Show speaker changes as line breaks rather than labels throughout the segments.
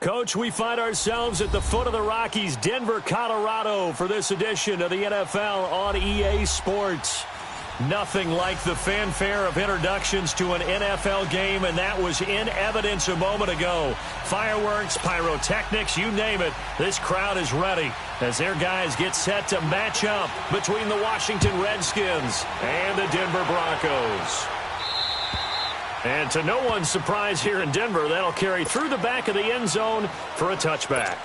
Coach, we find ourselves at the foot of the Rockies, Denver, Colorado, for this edition of the NFL on EA Sports. Nothing like the fanfare of introductions to an NFL game, and that was in evidence a moment ago. Fireworks, pyrotechnics, you name it, this crowd is ready as their guys get set to match up between the Washington Redskins and the Denver Broncos. And to no one's surprise here in Denver, that'll carry through the back of the end zone for a touchback.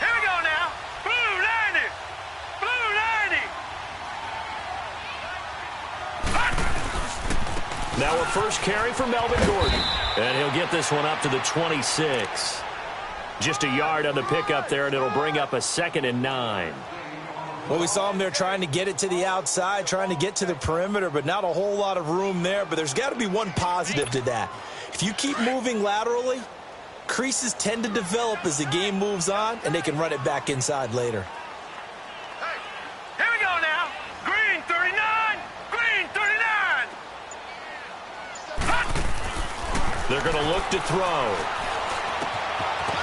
Here we go now. Blue 90. Blue 90.
Now a first carry for Melvin Gordon. And he'll get this one up to the 26. Just a yard on the pickup there, and it'll bring up a 2nd and 9.
Well, we saw him there trying to get it to the outside, trying to get to the perimeter, but not a whole lot of room there. But there's got to be one positive to that. If you keep moving laterally, creases tend to develop as the game moves on, and they can run it back inside later.
Hey, here we go now. Green 39. Green 39.
They're going to look to throw.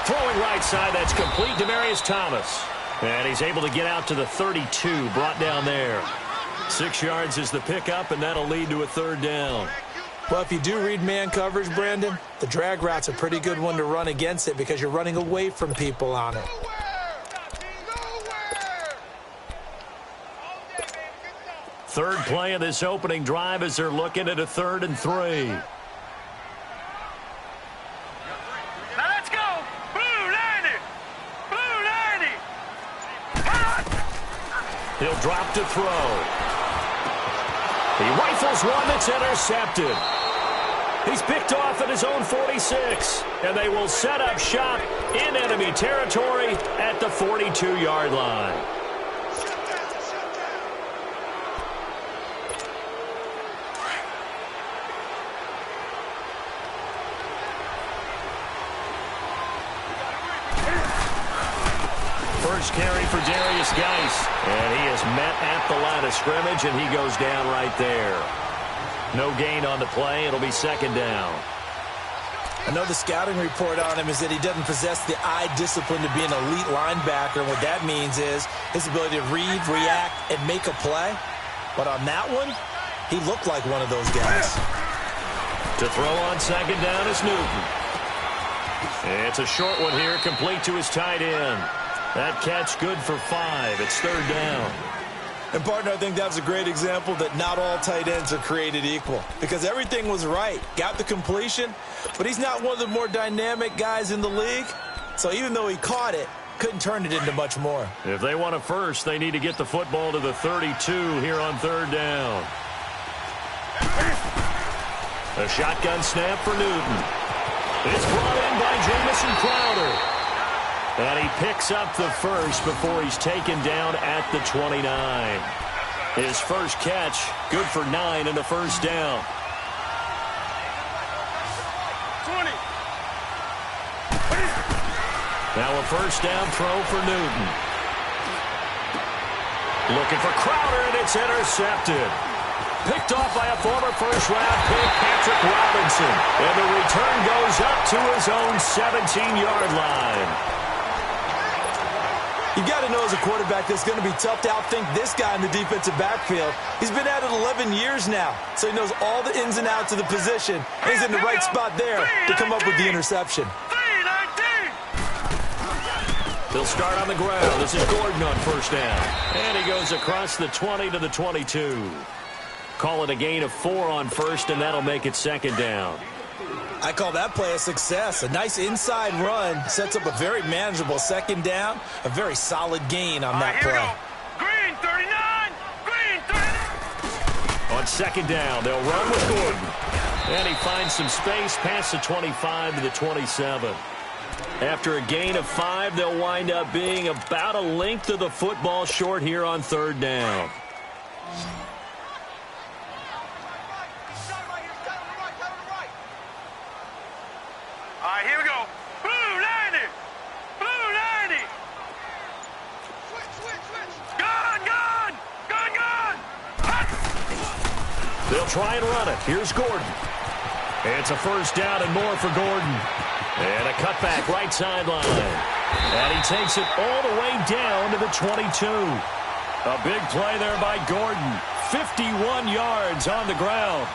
Throwing right side, that's complete. Demaryius Thomas. And he's able to get out to the 32, brought down there. 6 yards is the pickup, and that'll lead to a 3rd down.
Well, if you do read man coverage, Brandon, the drag route's a pretty good one to run against it because you're running away from people on it.
Third play of this opening drive as they're looking at a 3rd and 3. He'll drop to throw. He rifles one that's intercepted. He's picked off at his own 46. And they will set up shop in enemy territory at the 42-yard line. First carry for Darius Geis, and he is met at the line of scrimmage, and he goes down right there. No gain on the play. It'll be 2nd down.
I know the scouting report on him is that he doesn't possess the eye discipline to be an elite linebacker, and what that means is his ability to read, react, and make a play. But on that one, he looked like one of those guys.
To throw on 2nd down is Newton. It's a short one here, complete to his tight end. That catch good for 5. It's 3rd down.
And, partner, I think that was a great example that not all tight ends are created equal because everything was right. Got the completion, but he's not one of the more dynamic guys in the league. So even though he caught it, couldn't turn it into much more.
If they want a first, they need to get the football to the 32 here on 3rd down. A shotgun snap for Newton. It's brought in by Jamison Crowder. And he picks up the first before he's taken down at the 29. His first catch, good for 9 and a 1st down.
20.
Now a 1st down throw for Newton. Looking for Crowder, and it's intercepted. Picked off by a former first-round pick, Patrick Robinson. And the return goes up to his own 17-yard line.
You got to know as a quarterback that it's going to be tough to outthink this guy in the defensive backfield. He's been at it 11 years now, so he knows all the ins and outs of the position. And he's in the right spot there to come up with the interception.
They'll start on the ground. This is Gordon on 1st down. And he goes across the 20 to the 22. Call it a gain of 4 on 1st, and that'll make it 2nd down.
I call that play a success. A nice inside run sets up a very manageable 2nd down. A very solid gain on that play.
Green 39. Green 39.
On 2nd down, they'll run with Gordon. And he finds some space past the 25 to the 27. After a gain of 5, they'll wind up being about a length of the football short here on 3rd down.
All right, here we go. Blue 90. Blue 90. Switch. Gun.
try and run it. Here's Gordon. It's a first down and more for Gordon. And a cutback right sideline. And he takes it all the way down to the 22. A big play there by Gordon. 51 yards on the ground.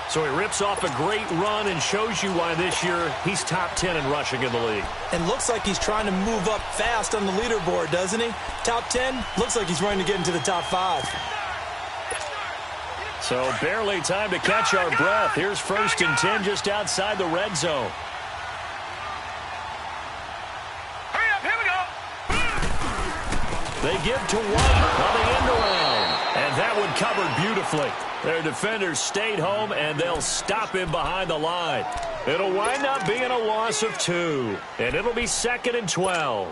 So he rips off a great run and shows you why this year he's top 10 in rushing in the league.
And looks like he's trying to move up fast on the leaderboard, doesn't he? Top 10, looks like he's running to get into the top 5.
So barely time to catch our breath. Here's 1st and 10 just outside the red zone.
Hurry up, here we go.
They give to White on the end around. And that one covered beautifully. Their defenders stayed home, and they'll stop him behind the line. It'll wind up being a loss of 2. And it'll be 2nd and 12.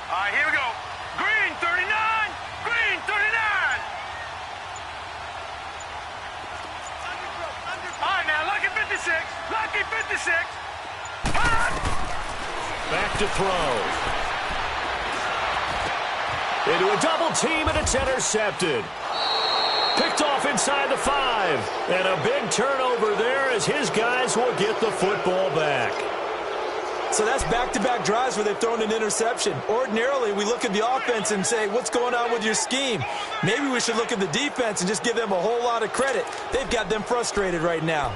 All right, here we go. Green 39. Green 39. All right, now, Lucky 56. Lucky 56.
Back to throw. Into a double team, and it's intercepted. Picked off inside the 5. And a big turnover there as his guys will get the football back.
So that's back-to-back drives where they've thrown an interception. Ordinarily, we look at the offense and say, what's going on with your scheme? Maybe we should look at the defense and just give them a whole lot of credit. They've got them frustrated right now.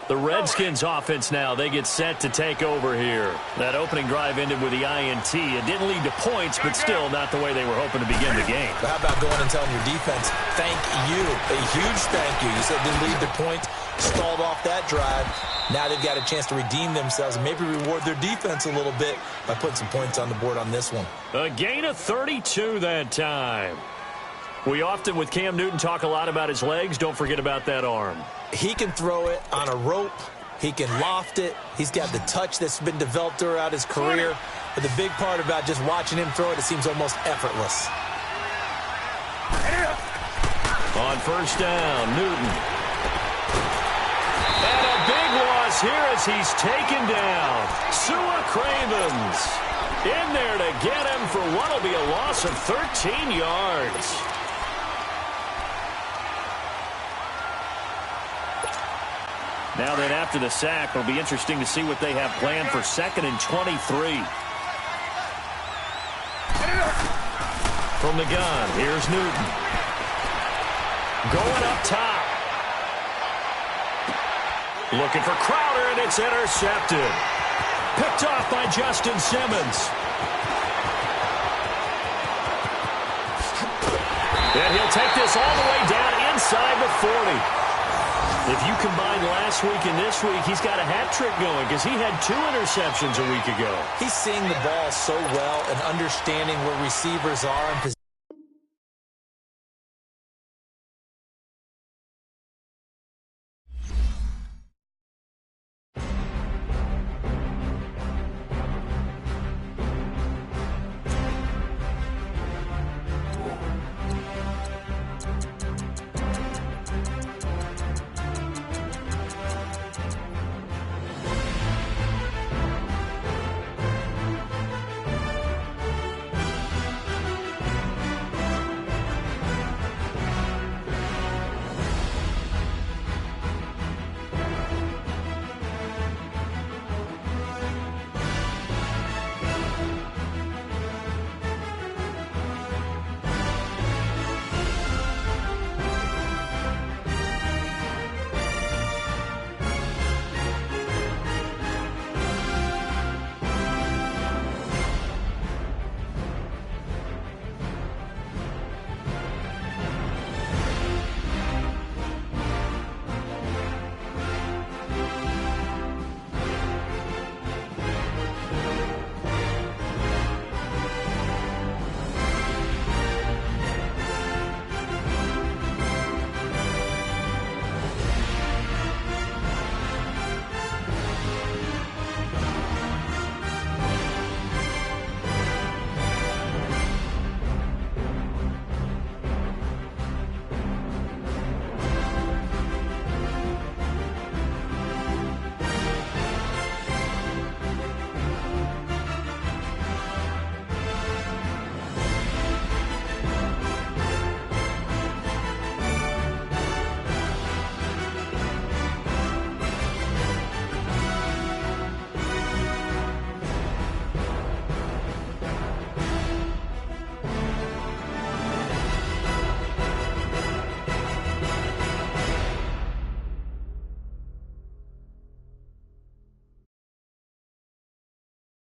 The Redskins offense now, they get set to take over here. That opening drive ended with the INT. It didn't lead to points, but still not the way they were hoping to begin the game.
But how about going and telling your defense, thank you, a huge thank you. You said didn't lead to points, stalled off that drive. Now they've got a chance to redeem themselves and maybe reward their defense a little bit by putting some points on the board on this one.
A gain of 32 that time. We often, with Cam Newton, talk a lot about his legs. Don't forget about that arm.
He can throw it on a rope. He can loft it. He's got the touch that's been developed throughout his career. But the big part about just watching him throw it, it seems almost effortless.
On first down, Newton. And a big loss here as he's taken down. Sua Cravens in there to get him for what will be a loss of 13 yards. Now then, after the sack, it'll be interesting to see what they have planned for 2nd and 23. From the gun, here's Newton. Going up top. Looking for Crowder, and it's intercepted. Picked off by Justin Simmons. And he'll take this all the way down inside the 40. If you combine last week and this week, he's got a hat trick going because he had 2 interceptions a week ago.
He's seeing the ball so well and understanding where receivers are in position.